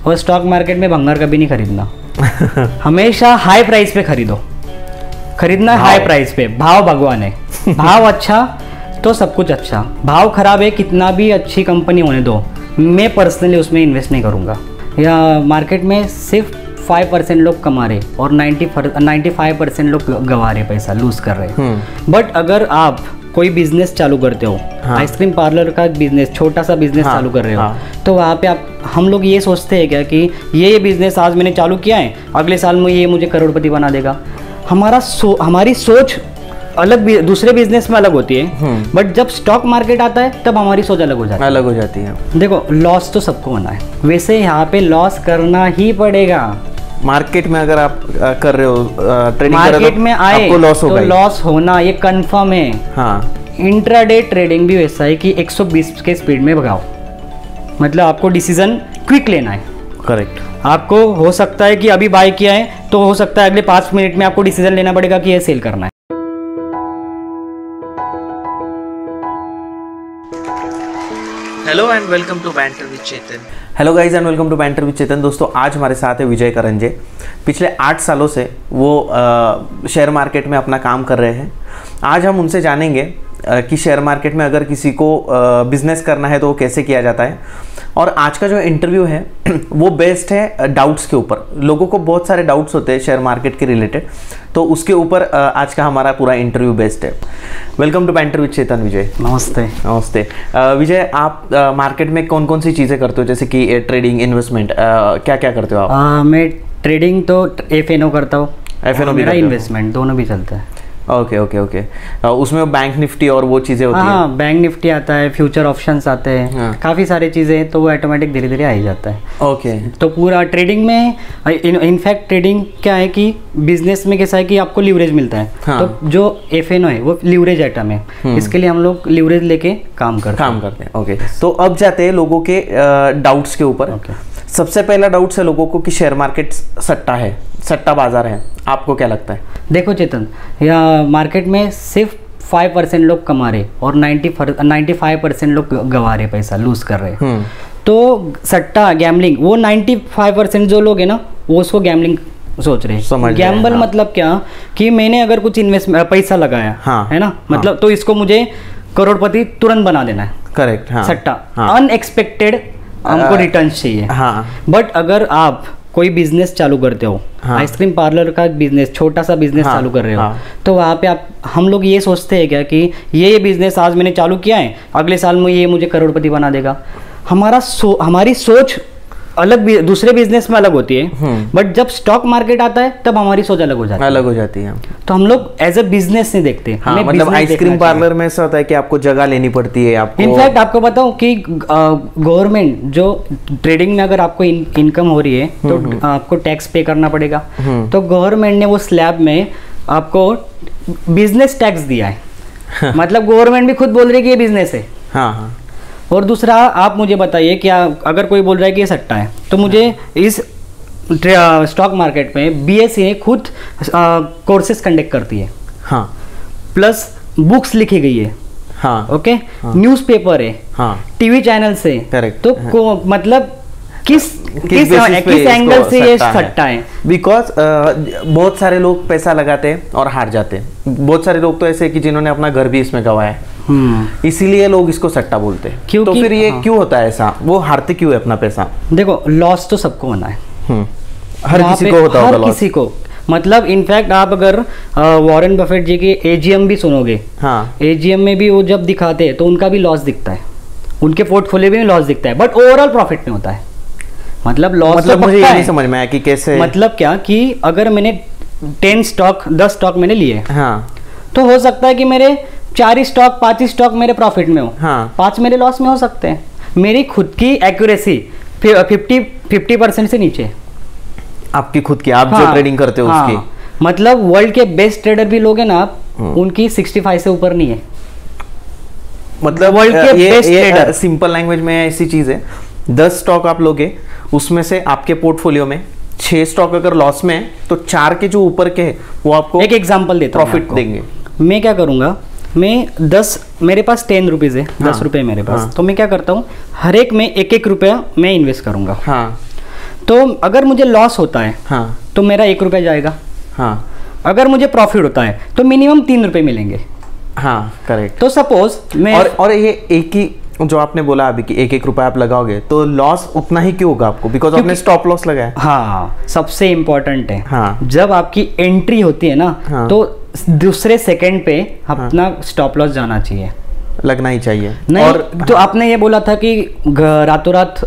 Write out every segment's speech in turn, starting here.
और stock market में भंगार कभी नहीं खरीदना। हमेशा हाई प्राइस पे खरीदना हाई प्राइस पे। भाव भगवान है, भाव अच्छा तो सब कुछ अच्छा, भाव खराब है कितना भी अच्छी कंपनी होने दो, मैं पर्सनली उसमें इन्वेस्ट नहीं करूँगा। या मार्केट में सिर्फ 5% लोग कमा रहे और 95% लोग गवा रहे, पैसा लूज कर रहे। बट अगर आप कोई बिजनेस चालू करते हो, आइसक्रीम पार्लर का बिजनेस, छोटा सा बिजनेस चालू कर रहे हो, तो वहाँ पे हम लोग ये सोचते हैं क्या कि ये बिजनेस आज मैंने चालू किया है, अगले साल में ये मुझे करोड़पति बना देगा। हमारी सोच अलग दूसरे बिजनेस में अलग होती है, बट जब स्टॉक मार्केट आता है तब हमारी सोच अलग हो जाती है। देखो लॉस तो सबको होना है, वैसे यहाँ पे लॉस करना ही पड़ेगा। मार्केट में अगर आप कर रहे हो ट्रेडिंग मार्केट में आए आपको लॉस होगा, तो लॉस होना ये कंफर्म है। हाँ, इंट्राडे ट्रेडिंग भी वैसा है कि 120 के स्पीड में भगाओ, मतलब आपको डिसीजन क्विक लेना है। करेक्ट। आपको हो सकता है कि अभी बाय किया है तो हो सकता है अगले 5 मिनट में आपको डिसीजन लेना पड़ेगा कि ये सेल करना है। Hello and welcome to banter with Chetan. Hello guys and welcome to banter with Chetan. दोस्तों आज हमारे साथ है विजय करंजे। पिछले 8 सालों से वो शेयर मार्केट में अपना काम कर रहे हैं। आज हम उनसे जानेंगे कि शेयर मार्केट में अगर किसी को बिजनेस करना है तो वो कैसे किया जाता है। और आज का जो इंटरव्यू है वो बेस्ड है डाउट्स के ऊपर। लोगों को बहुत सारे डाउट्स होते हैं शेयर मार्केट के रिलेटेड, तो उसके ऊपर आज का हमारा पूरा इंटरव्यू बेस्ड है। वेलकम टू बैंटर विद चेतन विजय। नमस्ते। नमस्ते विजय, आप मार्केट में कौन कौन सी चीज़ें करते हो, जैसे कि ट्रेडिंग, इन्वेस्टमेंट, क्या क्या करते हो आप? मैं ट्रेडिंग तो FNO करता हूँ, FNO मेरा इन्वेस्टमेंट दोनों भी चलता है। Okay okay okay. उसमें बैंक निफ्टी और वो चीज़ें होती हैं? हाँ, बैंक निफ्टी आता है, फ्यूचर ऑप्शंस आते हैं, हाँ। काफ़ी सारी चीज़ें, तो वो ऑटोमेटिक धीरे धीरे आ ही जाता है। ओके। तो पूरा ट्रेडिंग में इनफैक्ट ट्रेडिंग क्या है कि बिजनेस में कैसा है कि आपको लीवरेज मिलता है। हाँ। तो जो FNO है वो लीवरेज आइटम है, इसके लिए हम लोग लीवरेज लेके काम करते हैं। ओके। तो अब जाते हैं लोगों के डाउट्स के ऊपर। सबसे पहला डाउट है लोगों को कि शेयर मार्केट सट्टा है, सट्टा बाजार है, आपको क्या लगता है? देखो चेतन, या मार्केट में सिर्फ 5% लोग कमा रहे और 95% लोग गवा रहे, पैसा लूज कर रहे। तो सट्टा गैम्बलिंग, वो 95% जो लोग है ना वो उसको गैम्बलिंग सोच रहे हैं। गैम्बल मतलब क्या कि मैंने अगर कुछ पैसा लगाया, है ना, मतलब तो इसको मुझे करोड़पति तुरंत बना देना है। करेक्ट। सट्टा अनएक्सपेक्टेड हमको रिटर्न चाहिए। बट अगर आप कोई बिजनेस चालू करते हो, आइसक्रीम पार्लर का बिजनेस, छोटा सा बिजनेस चालू कर रहे हो, तो वहाँ पे हम लोग ये सोचते हैं क्या कि ये बिजनेस आज मैंने चालू किया है, अगले साल में ये मुझे करोड़पति बना देगा। हमारी सोच अलग दूसरे बिजनेस में अलग होती है, बट जब स्टॉक मार्केट आता है तब हमारी सोच अलग हो जाती है। तो हम लोग एज ए बिजनेस नहीं देखते। मतलब आइसक्रीम पार्लर में ऐसा होता है कि आपको जगह लेनी पड़ती है। आपको इनफैक्ट आपको बताऊं कि गवर्नमेंट जो ट्रेडिंग में अगर आपको इनकम हो रही है तो आपको टैक्स पे करना पड़ेगा। तो गवर्नमेंट ने वो स्लैब में आपको बिजनेस टैक्स दिया है। मतलब गवर्नमेंट भी खुद बोल रही है कि ये बिजनेस है। हाँ। और दूसरा आप मुझे बताइए कि अगर कोई बोल रहा है कि ये सट्टा है, तो मुझे इस स्टॉक मार्केट में BSE खुद कोर्सेज कंडक्ट करती है। हाँ। प्लस बुक्स लिखी गई है। हाँ। ओके। न्यूज़पेपर है। हाँ। TV चैनल से। करेक्ट। तो मतलब किस एंगल से ये सट्टा है? बिकॉज बहुत सारे लोग पैसा लगाते हैं और हार जाते हैं। बहुत सारे लोग तो ऐसे कि जिन्होंने अपना घर भी इसमें गंवाया है, इसीलिए लोग इसको सट्टा बोलते हैं। तो फिर ये क्यों होता है ऐसा? वो हारते क्यों है अपना पैसा? देखो लॉस तो सबको होना है, हर किसी को होता होगा, हर किसी को। मतलब इनफैक्ट आप अगर वॉरेन बफेट जी के AGM भी सुनोगे, AGM में भी वो जब दिखाते हैं तो उनका भी लॉस दिखता है, उनके पोर्टफोलियो में लॉस दिखता है, बट ओवरऑल प्रॉफिट में होता है। मतलब लॉस मतलब मुझे ये नहीं समझ में आया कि कैसे। मतलब क्या कि अगर मैंने 10 स्टॉक मैंने लिए, तो हो सकता है कि मेरे 4 स्टॉक 5 स्टॉक मेरे प्रॉफिट में हो, 5 मेरे लॉस में हो सकते हैं। मेरी खुद की एक्यूरेसी 50% से नीचे। आपकी खुद की, आप जो ट्रेडिंग करते हो उसकी? मतलब वर्ल्ड के बेस्ट ट्रेडर भी लोग हैं ना आप, उनकी 65 से ऊपर नहीं है। मतलब वर्ल्ड के बेस्ट ट्रेडर, सिंपल लैंग्वेज में ऐसी चीज है, 10 स्टॉक आप लोगे, उसमें से आपके पोर्टफोलियो में 6 स्टॉक अगर लॉस में है तो 4 के जो ऊपर के है वो आपको एक एग्जांपल देता हूं, प्रॉफिट देंगे। मैं क्या करूंगा, मैं 10, मेरे पास 10 रुपीज है, 10 रुपए मेरे पास, तो मैं क्या करता हूँ, हर एक में 1-1 रुपया मैं इन्वेस्ट करूंगा। तो अगर मुझे लॉस होता है हाँ तो मेरा 1 रुपया जाएगा। हाँ अगर मुझे प्रॉफिट होता है तो मिनिमम 3 रुपये मिलेंगे। हाँ करेक्ट। तो सपोज मैं और ये एक ही जो आपने बोला अभी कि 1-1 रुपया आप लगाओगे तो लॉस उतना ही क्यों होगा आपको, बिकॉज आपने स्टॉप लॉस लगाया। हाँ, सबसे इम्पोर्टेंट है। हाँ, जब आपकी एंट्री होती है ना, हाँ, तो दूसरे सेकंड पे अपना स्टॉप लॉस जाना चाहिए, लगना ही चाहिए। नहीं और तो आपने ये बोला था कि रातों रात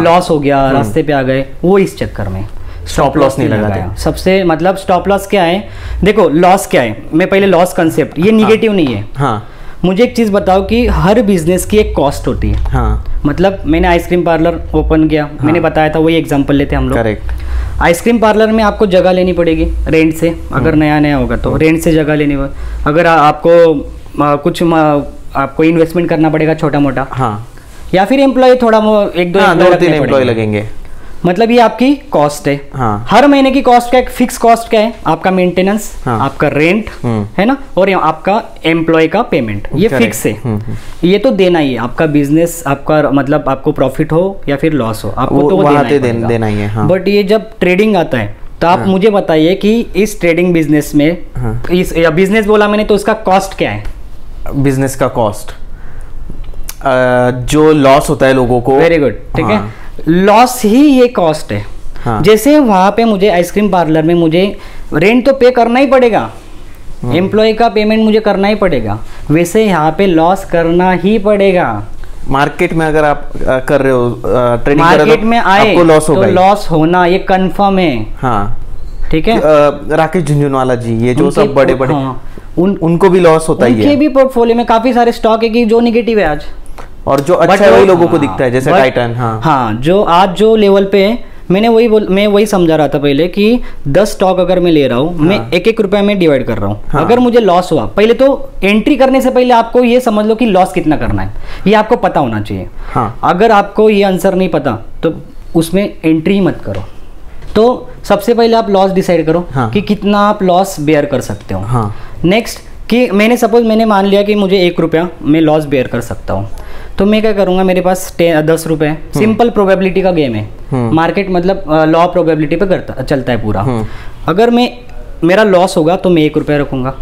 लॉस हो गया, रास्ते पे आ गए, वो इस चक्कर में स्टॉप लॉस नहीं लगाया। सबसे मतलब स्टॉप लॉस क्या है, देखो लॉस क्या है, मैं पहले लॉस कंसेप्ट, ये निगेटिव नहीं है। हाँ, मुझे एक चीज़ बताओ कि हर बिजनेस की एक कॉस्ट होती है। हाँ, मतलब मैंने आइसक्रीम पार्लर ओपन किया, हाँ, मैंने बताया था, वही एग्जांपल लेते हैं हम लोग। करेक्ट। आइसक्रीम पार्लर में आपको जगह लेनी पड़ेगी रेंट से, अगर नया नया होगा तो रेंट से जगह लेनी होगी। अगर आपको कुछ आपको इन्वेस्टमेंट करना पड़ेगा छोटा मोटा, हाँ, या फिर एम्प्लॉय थोड़ा 1-2 एम्प्लॉय लगेंगे, मतलब ये आपकी कॉस्ट है। हाँ। हर महीने की कॉस्ट क्या है, फिक्स कॉस्ट क्या है, आपका मेंटेनेंस, हाँ, आपका रेंट है ना, और आपका एम्प्लॉय का पेमेंट, ये फिक्स है। ये तो देना ही है, आपका बिजनेस, आपका मतलब आपको प्रॉफिट हो या फिर लॉस हो, आपको तो देना ही है। बट ये जब ट्रेडिंग आता है तो आप मुझे बताइए कि इस ट्रेडिंग बिजनेस में, इस बिजनेस बोला मैंने, तो उसका कॉस्ट क्या है? बिजनेस का कॉस्ट जो लॉस होता है लोगों को। वेरी गुड, ठीक है, लॉस ही ये कॉस्ट है। हाँ। जैसे वहां पे मुझे आइसक्रीम पार्लर में मुझे रेंट तो पे करना ही पड़ेगा, एम्प्लॉय का पेमेंट मुझे करना ही पड़ेगा, वैसे यहाँ पे लॉस करना ही पड़ेगा। मार्केट में अगर आप कर रहे हो ट्रेडिंग, मार्केट में आए आपको लॉस होगा, तो लॉस होना ये कंफर्म है। हाँ, ठीक है। राकेश झुंझुनवाला जी, ये जो सब बड़े बड़े, हाँ, उनको भी लॉस होता ही है। उनके भी पोर्टफोलियो में काफी सारे स्टॉक है कि जो निगेटिव है आज, और जो अच्छा है वही लोगों को दिखता है, जैसे टाइटन। हाँ, हाँ, जो आज जो लेवल पे है, मैं वही समझा रहा था पहले कि 10 स्टॉक अगर मैं ले रहा हूँ, हाँ, मैं 1-1 रुपया में डिवाइड कर रहा हूँ। हाँ, अगर मुझे लॉस हुआ, पहले तो एंट्री करने से पहले आपको ये समझ लो कि लॉस कितना करना है, ये आपको पता होना चाहिए। हाँ, अगर आपको ये आंसर नहीं पता तो उसमें एंट्री मत करो। तो सबसे पहले आप लॉस डिसाइड करो, हाँ, कि कितना आप लॉस बेयर कर सकते हो। हाँ, नेक्स्ट कि मैंने मान लिया कि मुझे 1 रुपया मैं लॉस बेयर कर सकता हूँ, तो मैं क्या करूँगा, मेरे पास 10 रुपये है, सिंपल प्रोबेबिलिटी का गेम है, मार्केट मतलब लॉ प्रोबेबिलिटी पे चलता है पूरा। अगर मेरा लॉस होगा तो मैं 1 रुपया रखूँगा,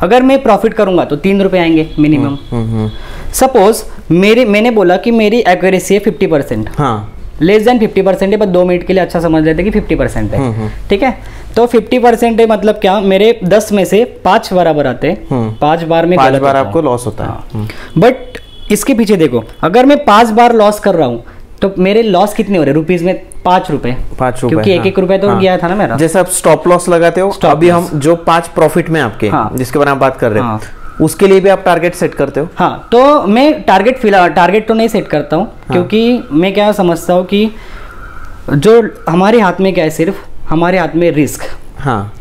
अगर मैं प्रॉफिट करूँगा तो 3 रुपये आएंगे मिनिमम। सपोज मैंने बोला कि मेरी एक्यूरेसी है 50%, हाँ, लेस देन 50% है, बस 2 मिनट के लिए अच्छा समझ लेते कि 50% है, ठीक है। तो 50% है मतलब क्या, मेरे 10 में से 5 बराबर आते हैं, 5 बार में 5 बार आपको लॉस होता है। बट इसके पीछे देखो, अगर मैं 5 बार लॉस कर रहा हूँ तो मेरे लॉस कितने हो रहे रुपीज में, 5 रुपए, क्योंकि 1-1 रुपए तो गया था ना मेरा। जैसे आप स्टॉप लॉस लगाते हो, अभी हम जो 5 प्रॉफिट में आपके, जिसके बारे में बात कर रहे हो, उसके लिए भी आप टारगेट सेट करते हो? हाँ, तो मैं टारगेट तो नहीं सेट करता हूँ, क्योंकि मैं क्या समझता हूँ कि जो हमारे हाथ में क्या है, सिर्फ हमारे हाथ में रिस्क। हाँ,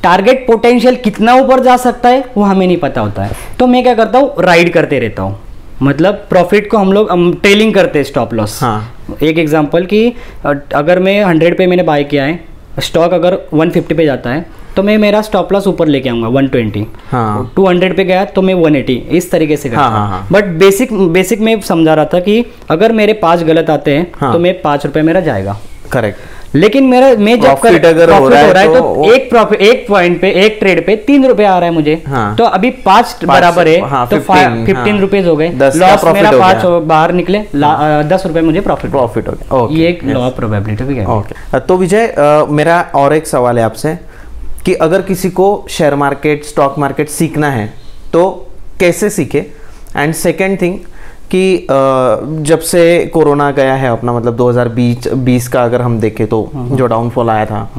टारगेट पोटेंशियल कितना ऊपर जा सकता है वो हमें नहीं पता होता है, तो मैं क्या करता हूँ, राइड करते रहता हूँ, मतलब प्रॉफिट को हम लोग टेलिंग करते हैं, स्टॉप लॉस। हाँ, एक एग्जांपल कि अगर मैं 100 पे मैंने बाय किया है, स्टॉक अगर 150 पे जाता है तो मैं मेरा स्टॉप लॉस ऊपर लेके आऊंगा 120। हाँ, 200 पे गया तो मैं 180, इस तरीके से करता हूँ। बट बेसिक में समझा रहा था कि अगर मेरे 5 गलत आते हैं, हाँ, तो मैं 5 रुपए मेरा जाएगा। करेक्ट। लेकिन मैं जब प्रॉफिट हो रहा है तो एक पॉइंट पे, एक ट्रेड पे 3 रुपए आ रहा है मुझे। हाँ, तो अभी 5 बराबर है, हाँ, तो 15 रुपीज हो गए, लॉस मेरा 5 बाहर निकले, 10 रुपए मुझे प्रॉफिट हो गया। ये एक लॉ ऑफ प्रोबेबिलिटी भी है। तो विजय, मेरा और एक सवाल है आपसे कि अगर किसी को शेयर मार्केट, स्टॉक मार्केट सीखना है तो कैसे सीखे? एंड सेकेंड थिंग कि जब से कोरोना गया है अपना, मतलब 2020 का अगर हम देखें तो जो डाउनफॉल आया था,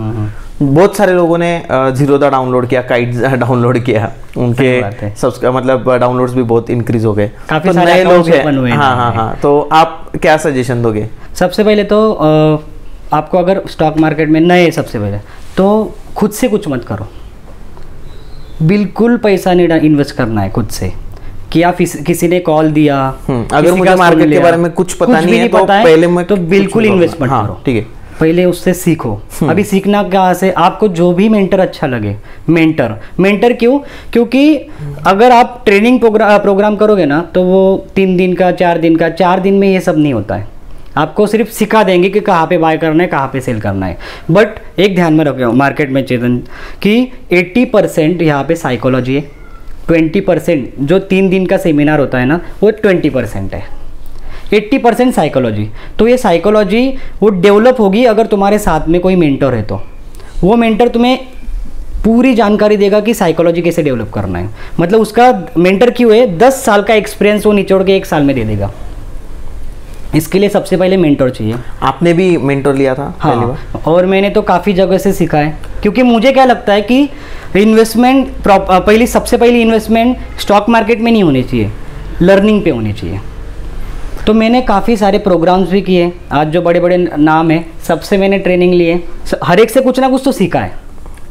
बहुत सारे लोगों ने ज़ीरोधा डाउनलोड किया, काइट डाउनलोड किया, उनके मतलब डाउनलोड्स भी बहुत इंक्रीज हो गए, काफी सारे नए लोग हैं। हाँ, तो आप क्या सजेशन दोगे? सबसे पहले तो आपको अगर स्टॉक मार्केट में नए, सबसे पहले तो खुद से कुछ मत करो, बिल्कुल पैसा नहीं इन्वेस्ट करना है खुद से, कि आप किसी ने कॉल दिया, अगर मुझे मार्केट के बारे में कुछ पता नहीं है तो पहले मैं तो बिल्कुल इन्वेस्टमेंट करो, ठीक है, पहले उससे सीखो। अभी सीखना कहाँ से, आपको जो भी मेंटर अच्छा लगे, मेंटर क्यों, क्योंकि अगर आप ट्रेनिंग प्रोग्राम करोगे ना तो वो 3 दिन का, 4 दिन का, 4 दिन में ये सब नहीं होता है। आपको सिर्फ सिखा देंगे कि कहाँ पे बाय करना है, कहाँ पे सेल करना है। बट एक ध्यान में रखो मार्केट में चेतन कि 80% यहाँ पे साइकोलॉजी है, 20% जो 3 दिन का सेमिनार होता है ना वो 20% है, 80% साइकोलॉजी। तो ये साइकोलॉजी वो डेवलप होगी अगर तुम्हारे साथ में कोई मेंटर है, तो वो मेंटर तुम्हें पूरी जानकारी देगा कि साइकोलॉजी कैसे डेवलप करना है। मतलब उसका मेंटर क्यों है, 10 साल का एक्सपीरियंस वो निचोड़ के 1 साल में दे देगा। इसके लिए सबसे पहले मेंटर चाहिए। आपने भी मेंटर लिया था? हाँ, और मैंने तो काफ़ी जगह से सीखा है, क्योंकि मुझे क्या लगता है कि इन्वेस्टमेंट सबसे पहली इन्वेस्टमेंट स्टॉक मार्केट में नहीं होनी चाहिए, लर्निंग पे होनी चाहिए। तो मैंने काफ़ी सारे प्रोग्राम्स भी किए, आज जो बड़े बड़े नाम है सबसे मैंने ट्रेनिंग लिए, हर एक से कुछ ना कुछ तो सीखा है।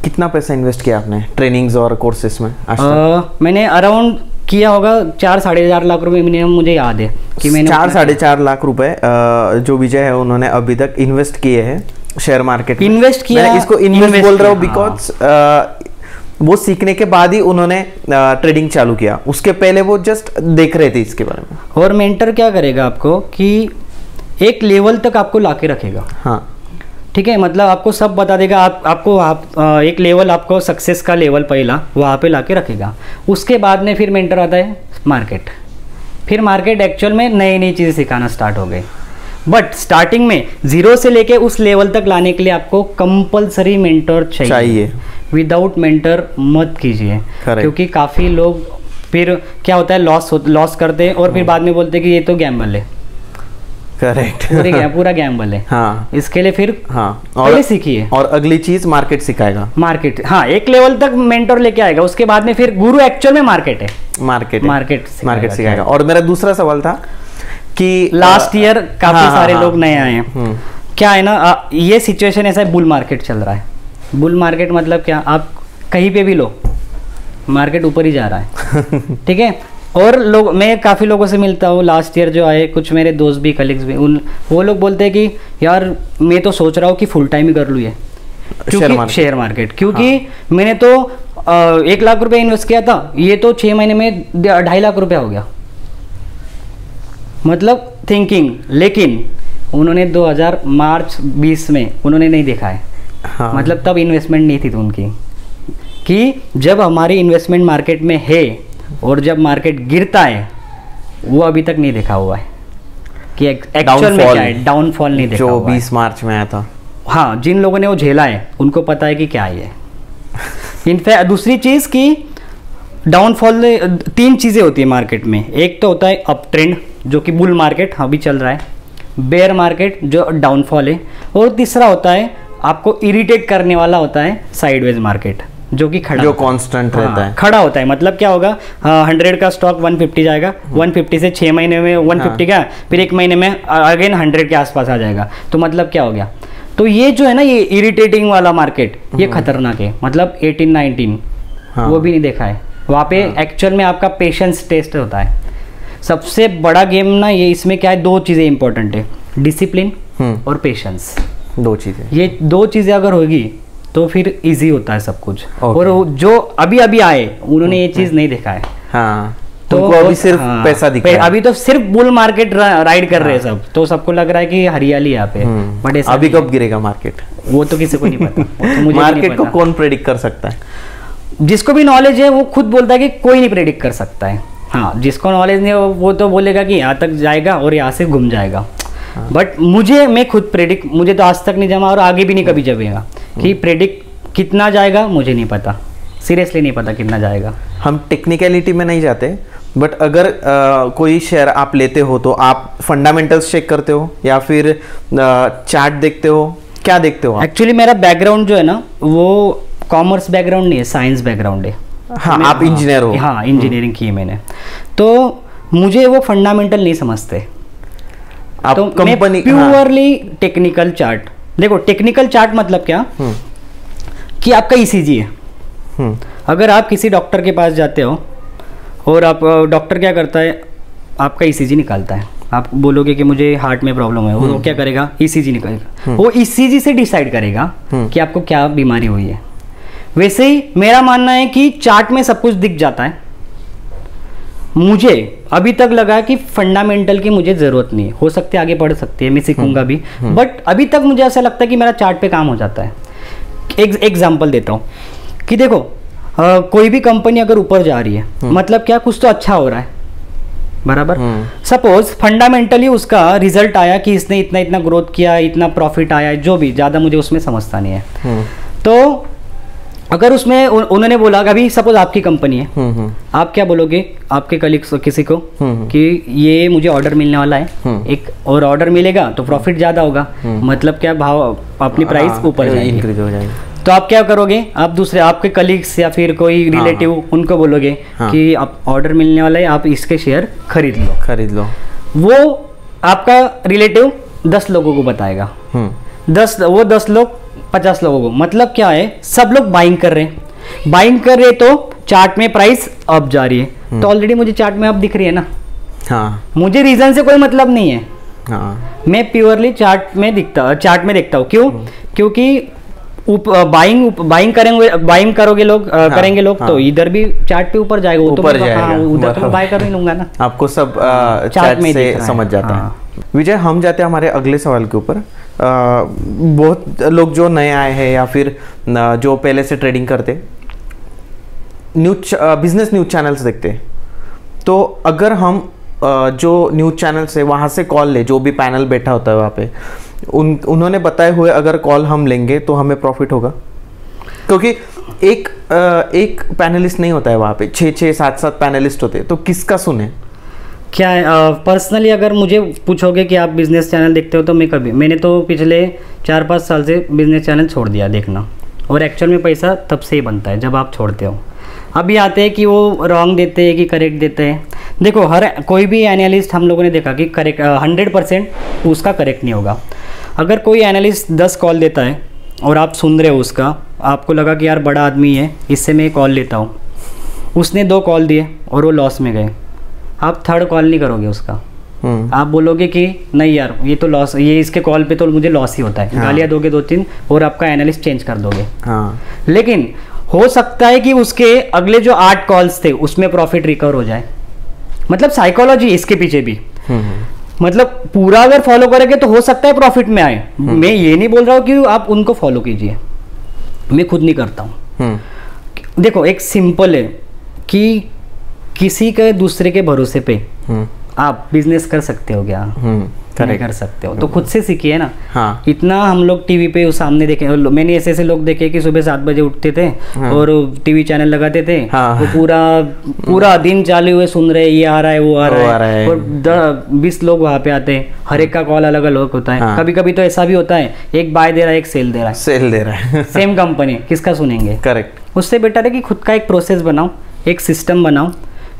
कितना पैसा इन्वेस्ट किया आपने ट्रेनिंग्स और कोर्सेस में आज तक? मैंने अराउंड किया होगा 4-4.5 लाख रुपए मिनिमम, मुझे याद है कि मैंने 4-4.5 लाख रुपए जो विजय है उन्होंने अभी तक इन्वेस्ट किए हैं शेयर मार्केट में। इन्वेस्ट किया, मैं इसको इन्वेस्ट बोल रहा हूँ बिकॉज वो सीखने के बाद ही उन्होंने ट्रेडिंग चालू किया, उसके पहले वो जस्ट देख रहे थे इसके बारे में। और मेंटर क्या करेगा आपको कि एक लेवल तक आपको लाके रखेगा। हाँ ठीक है, मतलब आपको सब बता देगा, एक लेवल आपको सक्सेस का लेवल पहला वहाँ पे लाके रखेगा। उसके बाद में फिर मेंटर आता है मार्केट, फिर मार्केट एक्चुअल में नई नई चीज़ें सिखाना स्टार्ट हो गई। बट स्टार्टिंग में 0 से लेके उस लेवल तक लाने के लिए आपको कंपलसरी मेंटर चाहिए। विदाउट मेंटर मत कीजिए, क्योंकि काफ़ी लोग फिर क्या होता है लॉस करते हैं और फिर बाद में बोलते हैं कि ये तो गैम्बल है। करेक्ट, पूरा गैम्बल है। हाँ, इसके लिए फिर हाँ पहले सीखिए। और अगली चीज मार्केट सिखाएगा। मार्केट, हाँ, एक लेवल तक मेंटर लेके आएगा, उसके बाद में फिर गुरु एक्चुअल में मार्केट है। मार्केट सिखाएगा। और मेरा दूसरा सवाल था कि लास्ट ईयर काफी सारे लोग नए आए हैं। क्या है ना, ये सिचुएशन ऐसा है, बुल मार्केट चल रहा है। बुल मार्केट मतलब क्या, आप कहीं पे भी लो मार्केट ऊपर ही जा रहा है। ठीक है, और लोग, मैं काफ़ी लोगों से मिलता हूँ लास्ट ईयर जो आए, कुछ मेरे दोस्त भी, कलीग्स भी, वो लोग बोलते हैं कि यार मैं तो सोच रहा हूँ कि फुल टाइम ही कर लूँ ये, क्योंकि शेयर मार्केट, क्योंकि हाँ। मैंने तो 1 लाख रुपए इन्वेस्ट किया था, ये तो 6 महीने में 2.5 लाख रुपया हो गया। मतलब थिंकिंग, लेकिन उन्होंने 2000 मार्च 20 में उन्होंने नहीं देखा है। हाँ। मतलब तब इन्वेस्टमेंट नहीं थी तो उनकी, कि जब हमारी इन्वेस्टमेंट मार्केट में है और जब मार्केट गिरता है, वो अभी तक नहीं देखा हुआ है कि एक्चुअल में क्या है, डाउनफॉल नहीं देखा जो 20 मार्च में आया था। हाँ, जिन लोगों ने वो झेला है उनको पता है कि क्या है। इनफैक्ट दूसरी चीज़ कि डाउनफॉल 3 चीज़ें होती है मार्केट में। एक तो होता है अप ट्रेंड, जो कि बुल मार्केट अभी चल रहा है, बेयर मार्केट जो डाउनफॉल है, और तीसरा होता है आपको इरिटेट करने वाला होता है साइडवेज मार्केट, जो कि खड़ा, जो कांस्टेंट रहता है, खड़ा होता है। मतलब क्या होगा, 100 का स्टॉक 150 जाएगा, 150 से 6 महीने में 150 का, फिर 1 महीने में अगेन 100 के आसपास आ जाएगा। तो मतलब क्या हो गया, तो ये जो है ना, ये इरिटेटिंग वाला मार्केट, ये खतरनाक है। मतलब 18-19 वो भी नहीं देखा है वहाँ पे। एक्चुअल में आपका पेशेंस टेस्ट होता है। सबसे बड़ा गेम ना ये, इसमें क्या है, 2 चीज़ें इंपॉर्टेंट है, डिसिप्लिन और पेशेंस। 2 चीज़ें, ये 2 चीज़ें अगर होगी तो फिर इजी होता है सब कुछ। और जो अभी अभी आए उन्होंने ये चीज़ नहीं देखा है। हाँ, तो अभी सिर्फ पैसा दिख रहा है। अभी तो सिर्फ बुल मार्केट राइड कर रहे हैं सब, तो सबको लग रहा है कि हरियाली यहाँ पे, बट अभी कब गिरेगा मार्केट, वो तो किसी को नहीं पता। तो मुझे मार्केट को कौन प्रेडिक्ट कर सकता है? जिसको भी नॉलेज है वो खुद बोलता है कि कोई नहीं प्रेडिक्ट कर सकता है। हाँ, जिसको नॉलेज नहीं है वो तो बोलेगा कि यहाँ तक जाएगा और यहाँ से घूम जाएगा। बट मैं खुद प्रेडिक्ट, मुझे तो आज तक नहीं जमा और आगे भी नहीं कभी जमेगा कि प्रेडिक्ट कितना जाएगा, मुझे नहीं पता, सीरियसली नहीं पता कितना जाएगा। हम टेक्निकलिटी में नहीं जाते, बट अगर कोई शेयर आप लेते हो तो आप फंडामेंटल्स चेक करते हो या फिर चार्ट देखते हो, क्या देखते हो? एक्चुअली मेरा बैकग्राउंड जो है ना, वो कॉमर्स बैकग्राउंड नहीं है, साइंस बैकग्राउंड है। हाँ, आप इंजीनियर हो? हाँ, इंजीनियरिंग की है मैंने, तो मुझे वो फंडामेंटल नहीं समझते। आप तो कंपनी प्योरली टेक्निकल चार्ट। देखो, टेक्निकल चार्ट मतलब क्या कि आपका ईसीजी है। अगर आप किसी डॉक्टर के पास जाते हो और आप, डॉक्टर क्या करता है, आपका ईसीजी निकालता है। आप बोलोगे कि मुझे हार्ट में प्रॉब्लम है, वो क्या करेगा, ईसीजी निकालेगा। वो ईसीजी से डिसाइड करेगा कि आपको क्या बीमारी हुई है। वैसे ही मेरा मानना है कि चार्ट में सब कुछ दिख जाता है, मुझे अभी तक लगा कि फंडामेंटल की मुझे ज़रूरत नहीं है, हो सकती है आगे बढ़ सकती है, मैं सीखूंगा भी, बट अभी तक मुझे ऐसा लगता है कि मेरा चार्ट पे काम हो जाता है। एग्जाम्पल देता हूँ कि देखो कोई भी कंपनी अगर ऊपर जा रही है मतलब क्या, कुछ तो अच्छा हो रहा है, बराबर। सपोज फंडामेंटली उसका रिजल्ट आया कि इसने इतना इतना ग्रोथ किया, इतना प्रॉफिट आया, जो भी, ज़्यादा मुझे उसमें समझता नहीं है। तो अगर उसमें उन्होंने बोला, अभी सपोज आपकी कंपनी है, आप क्या बोलोगे आपके कलीग्स किसी को कि ये मुझे ऑर्डर मिलने वाला है एक, और ऑर्डर मिलेगा तो प्रॉफिट ज़्यादा होगा, मतलब क्या, भाव अपनी प्राइस ऊपर जाएगी, इंक्रीज हो जाएगी। तो आप क्या करोगे, आप दूसरे आपके कलीग्स या फिर कोई रिलेटिव उनको बोलोगे कि आप ऑर्डर मिलने वाला है, आप इसके शेयर खरीद लो। वो आपका रिलेटिव 10 लोगों को बताएगा, 10 लोग 50 लोगों को, मतलब क्या है, सब लोग बाइंग कर रहे हैं तो चार्ट में प्राइस अप जा रही है, तो ऑलरेडी मुझे चार्ट में अप दिख रही है ना। हाँ, मुझे रीजन से कोई मतलब नहीं है। हाँ, मैं प्योरली चार्ट में देखता हूँ। क्यों? क्योंकि बाइंग करेंगे लोग, करेंगे लोग, तो इधर भी चार्ट पे ऊपर जाएगा, वो तो उधर तो बाय कर ही लूंगा ना। आपको सब चार्ट में से समझ जाता है। विजय, हम जाते हैं हमारे अगले सवाल के ऊपर। बहुत लोग जो नए आए हैं या फिर जो पहले से ट्रेडिंग करते, बिजनेस न्यूज चैनल्स देखते हैं, तो अगर हम जो न्यूज चैनल्स है वहाँ से कॉल ले, जो भी पैनल बैठा होता है वहाँ पे, उन्होंने बताए हुए अगर कॉल हम लेंगे तो हमें प्रॉफिट होगा? क्योंकि एक पैनलिस्ट नहीं होता है वहाँ पे, 6-6, 7-7 पैनलिस्ट होते हैं, तो किसका सुने? क्या है, पर्सनली अगर मुझे पूछोगे कि आप बिजनेस चैनल देखते हो, तो मैंने तो पिछले 4-5 साल से बिजनेस चैनल छोड़ दिया देखना, और एक्चुअल में पैसा तब से ही बनता है जब आप छोड़ते हो। अभी आते हैं कि वो रॉन्ग देते हैं कि करेक्ट देते हैं। देखो, कोई भी एनालिस्ट हम लोगों ने देखा कि करेक्ट 100% उसका करेक्ट नहीं होगा। अगर कोई एनालिस्ट 10 कॉल देता है और आप सुन रहे हो उसका, आपको लगा कि यार बड़ा आदमी है, इससे मैं कॉल लेता हूँ, उसने 2 कॉल दिए और वो लॉस में गए, आप 3rd कॉल नहीं करोगे उसका। आप बोलोगे कि नहीं यार, ये तो लॉस, ये इसके कॉल पे तो मुझे लॉस ही होता है, गालियाँ दोगे 2-3 और आपका एनालिस्ट चेंज कर दोगे। लेकिन हो सकता है कि उसके अगले जो 8 कॉल्स थे उसमें प्रॉफिट रिकवर हो जाए। मतलब साइकोलॉजी इसके पीछे भी, मतलब पूरा अगर फॉलो करेंगे तो हो सकता है प्रॉफिट में आए। मैं ये नहीं बोल रहा हूँ कि आप उनको फॉलो कीजिए, मैं खुद नहीं करता हूँ। देखो, एक सिंपल है कि किसी के दूसरे के भरोसे पे आप बिजनेस कर सकते हो क्या? नहीं कर सकते हो, तो खुद से सीखिए ना। हाँ। इतना हम लोग टीवी पे सामने देखे, मैंने ऐसे लोग देखे कि सुबह 7 बजे उठते थे और टीवी चैनल लगाते थे, वो पूरा दिन चालू हुए सुन रहे, ये आ रहा है वो आ रहा है, और 20 लोग वहाँ पे आते हैं, हर एक का कॉल अलग अलग होता है। कभी कभी तो ऐसा भी होता है, एक बाय दे रहा है, एक सेल दे रहा है सेम कंपनी, किसका सुनेंगे? करेक्ट। उससे बेटर है कि खुद का एक प्रोसेस बनाओ, एक सिस्टम बनाओ,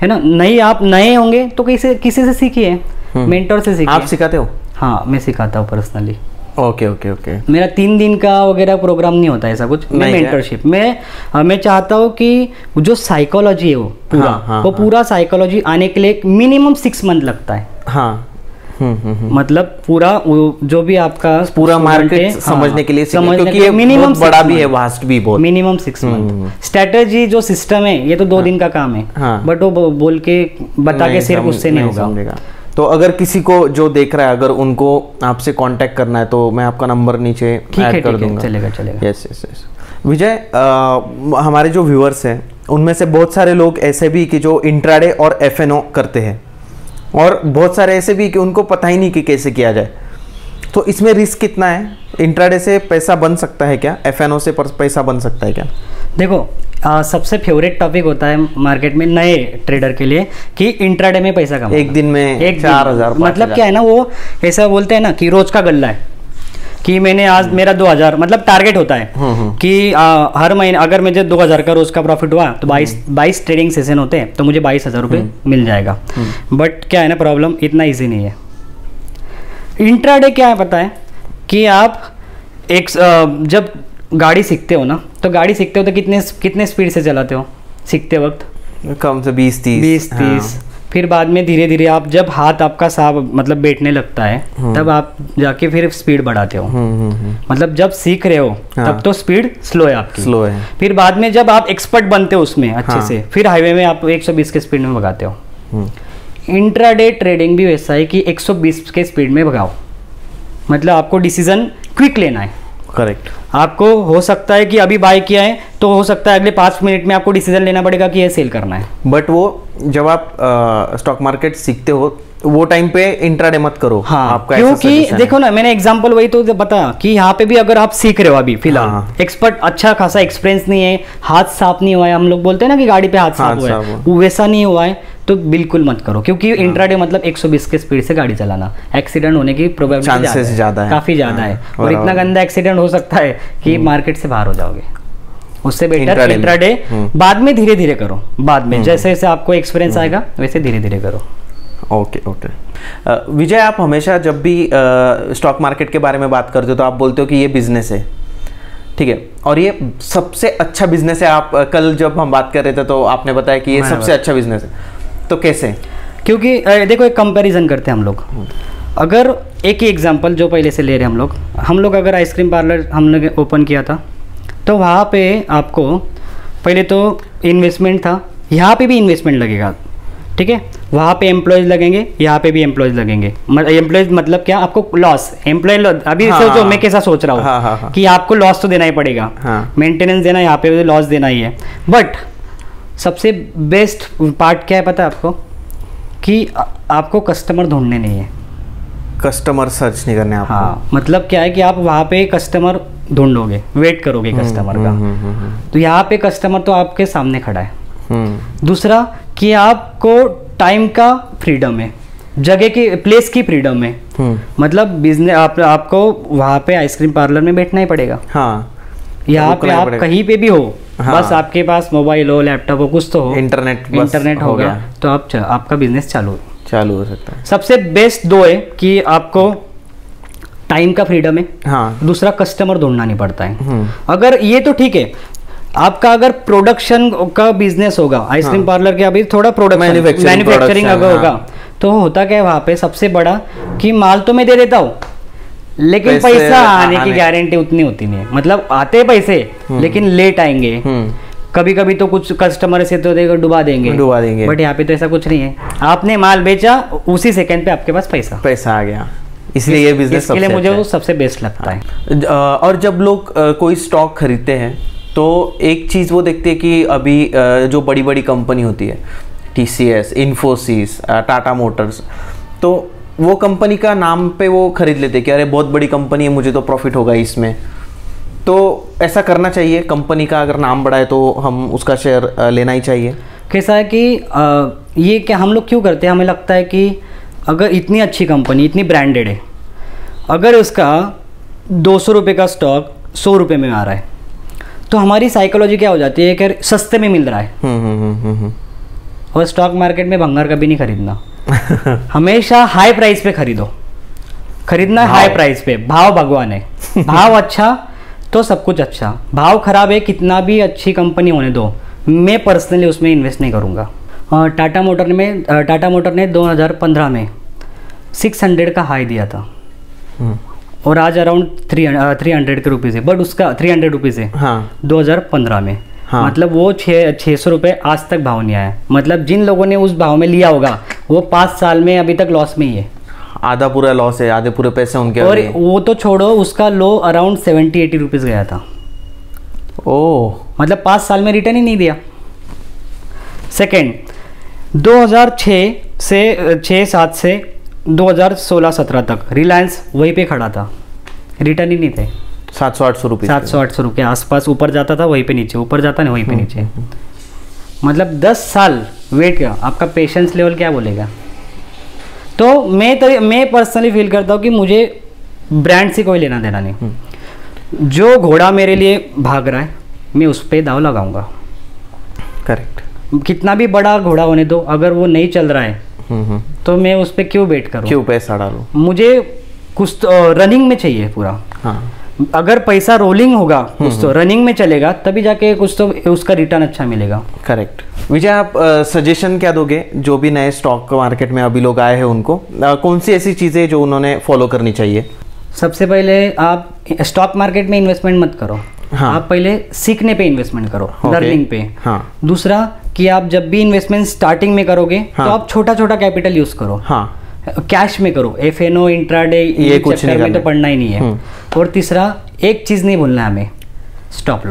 है ना। नहीं, आप नए होंगे तो किसी से सीखिए, मेंटर से सीखिए। आप सिखाते हो? हाँ, मैं सिखाता हूँ पर्सनली। ओके। मेरा 3 दिन का वगैरह प्रोग्राम नहीं होता ऐसा कुछ, मैं मेंटरशिप मैं चाहता हूँ कि जो साइकोलॉजी है वो पूरा पूरा साइकोलॉजी आने के लिए मिनिमम 6 मंथ लगता है। हाँ। मतलब पूरा जो भी आपका पूरा मार्केट समझने के लिए, क्योंकि ये मिनिमम बड़ा भी है, वास्ट भी बहुत, मिनिमम 6 मंथ। स्ट्रेटेजी जो सिस्टम है ये तो 2 दिन का काम है, बट वो बोल के बता के सिर्फ उससे नहीं होगा। तो अगर किसी को जो देख रहा है, अगर उनको आपसे कांटेक्ट करना है तो मैं आपका नंबर नीचे ऐड कर दूंगा। चलेगा। यस। विजय, हमारे जो व्यूअर्स हैं उनमें से बहुत सारे लोग ऐसे भी कि जो इंट्राडे और एफएनओ करते हैं, और बहुत सारे ऐसे भी कि उनको पता ही नहीं कि कैसे किया जाए। तो इसमें रिस्क कितना है? इंट्राडे से पैसा बन सकता है क्या? एफएनओ से पैसा बन सकता है क्या? देखो, सबसे फेवरेट टॉपिक होता है मार्केट में नए ट्रेडर के लिए कि इंट्राडे में पैसा कमाना। एक दिन में 4,000, मतलब क्या है ना, वो ऐसा बोलते हैं ना कि रोज का गल्ला है, कि मैंने आज मेरा 2,000, मतलब टारगेट होता है कि हर महीने अगर मुझे 2,000 का रोज का प्रॉफिट हुआ तो 22 ट्रेडिंग सेशन होते हैं, तो मुझे 22,000 रुपये मिल जाएगा। बट क्या है ना, प्रॉब्लम इतना ईजी नहीं है। इंट्राडे क्या है पता है कि आप जब गाड़ी सीखते हो ना, तो गाड़ी सीखते हो तो कितने स्पीड से चलाते हो सीखते वक्त? कम से 20-30। फिर बाद में धीरे धीरे आप जब हाथ आपका साफ मतलब बैठने लगता है, तब आप जाके फिर स्पीड बढ़ाते हो। मतलब जब सीख रहे हो तब तो स्पीड स्लो है आपकी, स्लो है। फिर बाद में जब आप एक्सपर्ट बनते हो उसमें अच्छे से, फिर हाईवे में आप 120 के स्पीड में भगाते हो। इंट्राडे ट्रेडिंग भी वैसा है कि 120 के स्पीड में भगाओ, मतलब आपको डिसीजन क्विक लेना है। करेक्ट। आपको हो सकता है कि अभी बाय किया है तो हो सकता है अगले 5 मिनट में आपको डिसीजन लेना पड़ेगा कि ये सेल करना है। बट वो जब आप स्टॉक मार्केट सीखते हो वो टाइम पे इंट्राडे मत करो। हाँ, आपका क्योंकि देखो ना, मैंने एग्जांपल वही तो बताया कि यहाँ पे भी अगर आप सीख रहे हो अभी फिलहाल, हाँ। एक्सपर्ट अच्छा खासा एक्सपीरियंस नहीं है, हाथ साफ नहीं हुआ है, हम लोग बोलते हैं ना कि गाड़ी पे हाथ साफ हुआ है, वो वैसा नहीं हुआ है, तो बिल्कुल मत करो। क्योंकि इंट्राडे मतलब 120 के स्पीड से गाड़ी चलाना, एक्सीडेंट होने की प्रोबेबिलिटी ज्यादा है, काफी ज्यादा है, और इतना गंदा एक्सीडेंट हो सकता है कि मार्केट से बाहर हो जाओगे। उससे बेटर इंट्राडे बाद में धीरे धीरे करो, बाद में जैसे जैसे आपको एक्सपीरियंस आएगा वैसे धीरे धीरे करो। Okay okay. विजय, आप हमेशा जब भी स्टॉक मार्केट के बारे में बात करते हो तो आप बोलते हो कि ये बिजनेस है, ठीक है, और ये सबसे अच्छा बिजनेस है। आप कल जब हम बात कर रहे थे तो आपने बताया कि ये सबसे अच्छा बिजनेस है, तो कैसे? क्योंकि देखो एक कंपैरिजन करते हैं हम लोग। अगर एक ही एग्जांपल जो पहले से ले रहे हैं हम लोग अगर आइसक्रीम पार्लर हमने ओपन किया था तो वहाँ पे आपको पहले तो इन्वेस्टमेंट था, यहाँ पे भी इन्वेस्टमेंट लगेगा, ठीक है, वहाँ पे एम्प्लॉयज लगेंगे, यहाँ पे भी एम्प्लॉयज लगेंगे। एम्प्लॉयज मतलब क्या, आपको लॉस, एम्प्लॉय अभी सोचो मैं कैसा सोच रहा हूँ कि आपको लॉस तो देना ही पड़ेगा, मेंटेनेंस देना, यहाँ पे लॉस देना ही है। बट सबसे बेस्ट पार्ट क्या है पता है आपको, कि आपको कस्टमर ढूंढने नहीं है, कस्टमर सर्च नहीं करने आपको। हाँ, मतलब क्या है कि आप वहाँ पे कस्टमर ढूंढोगे, वेट करोगे कस्टमर का, तो यहाँ पे कस्टमर तो आपके सामने खड़ा है। दूसरा कि आपको टाइम का फ्रीडम है, जगह की, प्लेस की फ्रीडम है, मतलब बिजनेस आपको वहाँ पे आइसक्रीम पार्लर में बैठना ही पड़ेगा। हाँ, यहाँ पे आप कहीं पे भी हो, हाँ, बस आपके पास मोबाइल हो, लैपटॉप हो, कुछ तो हो, इंटरनेट होगा तो आपका बिजनेस चालू हो सकता है। सबसे बेस्ट दो है कि आपको टाइम का फ्रीडम है, हाँ, दूसरा कस्टमर ढूंढना नहीं पड़ता है। अगर ये तो ठीक है, आपका अगर प्रोडक्शन का बिजनेस होगा आइसक्रीम पार्लर के, अभी थोड़ा प्रोडक्शन मैन्युफैक्चरिंग अगर होगा तो होता क्या है वहाँ पे सबसे बड़ा कि माल तो मैं दे देता हूँ लेकिन पैसा आने की गारंटी उतनी होती नहीं है, मतलब आते पैसे लेकिन लेट आएंगे, कभी कभी तो कुछ कस्टमर से तो डुबा देंगे, बट यहाँ पे तो ऐसा कुछ नहीं है, आपने माल बेचा उसी सेकंड पे आपके पास पैसा आ गया, इसलिए ये बिजनेस के लिए मुझे वो सबसे बेस्ट लगता है। और जब लोग कोई स्टॉक खरीदते हैं तो एक चीज़ वो देखते हैं कि अभी जो बड़ी बड़ी कंपनी होती है, TCS, इन्फोसिस, टाटा मोटर्स, तो वो कंपनी का नाम पे वो खरीद लेते हैं कि अरे बहुत बड़ी कंपनी है, मुझे तो प्रॉफिट होगा इसमें। तो ऐसा करना चाहिए? कंपनी का अगर नाम बड़ा है तो हम उसका शेयर लेना ही चाहिए? कैसा है कि ये क्या हम लोग क्यों करते हैं, हमें लगता है कि अगर इतनी अच्छी कंपनी, इतनी ब्रांडेड है, अगर उसका 200 रुपये का स्टॉक 100 रुपये में आ रहा है तो हमारी साइकोलॉजी क्या हो जाती है कि सस्ते में मिल रहा है। और स्टॉक मार्केट में भंगार कभी नहीं खरीदना हमेशा हाई प्राइस पे खरीदना है, हाई प्राइस पे। भाव भगवान है, भाव अच्छा तो सब कुछ अच्छा, भाव खराब है कितना भी अच्छी कंपनी होने दो, मैं पर्सनली उसमें इन्वेस्ट नहीं करूँगा। टाटा मोटर ने 2015 में 600 का हाई दिया था और आज अराउंड 300 के रुपीज़ है, बट उसका 300 रुपीज़ है, हाँ, 2015 में, हाँ, मतलब वो 600 रुपये आज तक भाव नहीं आया, मतलब जिन लोगों ने उस भाव में लिया होगा वो 5 साल में अभी तक लॉस में ही है, आधा पूरा लॉस है, आधे पूरे पैसे उनके। और वो तो छोड़ो, उसका लो अराउंड 70-80 रुपीज़ गया था। ओह, मतलब 5 साल में रिटर्न ही नहीं दिया। सेकेंड, 2006 से 6-7 से 2016-17 तक रिलायंस वहीं पे खड़ा था, रिटर्न ही नहीं थे। 700-800 रुपये, 700-800 रुपये आसपास, ऊपर जाता था वहीं पे नीचे, ऊपर जाता नहीं वहीं पे नीचे, मतलब 10 साल वेट किया, आपका पेशेंस लेवल क्या बोलेगा। तो मैं पर्सनली फील करता हूँ कि मुझे ब्रांड से कोई लेना देना नहीं, जो घोड़ा मेरे लिए भाग रहा है मैं उस पर दाव लगाऊंगा। करेक्ट, कितना भी बड़ा घोड़ा होने दो, अगर वो नहीं चल रहा है तो मैं उस पर क्यों बेट करूँ, क्यों पैसा डालूं, मुझे कुछ तो रनिंग में चाहिए पूरा। हाँ, अगर पैसा रोलिंग होगा कुछ तो रनिंग में चलेगा तभी जाके कुछ तो उसका रिटर्न अच्छा मिलेगा। करेक्ट। विजय, आप सजेशन क्या दोगे जो भी नए स्टॉक मार्केट में अभी लोग आए हैं उनको, कौन सी ऐसी चीज़ें जो उन्होंने फॉलो करनी चाहिए? सबसे पहले आप स्टॉक मार्केट में इन्वेस्टमेंट मत करो, हाँ। आप पहले सीखने पे इन्वेस्टमेंट करो, लर्निंग पे। हाँ। दूसरा कि आप जब भी इन्वेस्टमेंट स्टार्टिंग में करोगे तो आप छोटा छोटा कैपिटल यूज करो। हाँ। कैश में करो, FNO इंट्राडे ये कुछ नहीं में तो पढ़ना ही नहीं है। और तीसरा एक चीज नहीं भूलना है हमें, स्टॉप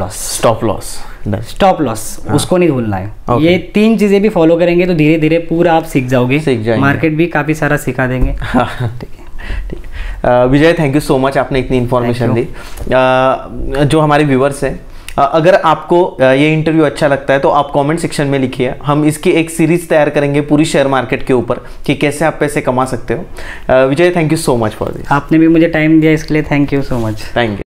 लॉस उसको नहीं भूलना है। ये 3 चीजें भी फॉलो करेंगे तो धीरे धीरे पूरा आप सीख जाओगे। मार्केट भी काफी सारा सिखा देंगे। ठीक। विजय, थैंक यू सो मच, आपने इतनी इन्फॉर्मेशन दी। जो हमारे व्यूवर्स हैं, अगर आपको ये इंटरव्यू अच्छा लगता है तो आप कमेंट सेक्शन में लिखिए। हम इसकी एक सीरीज तैयार करेंगे पूरी शेयर मार्केट के ऊपर कि कैसे आप पैसे कमा सकते हो। Vijay, thank you so much for this. आपने भी मुझे टाइम दिया इसके लिए thank you so much. Thank you.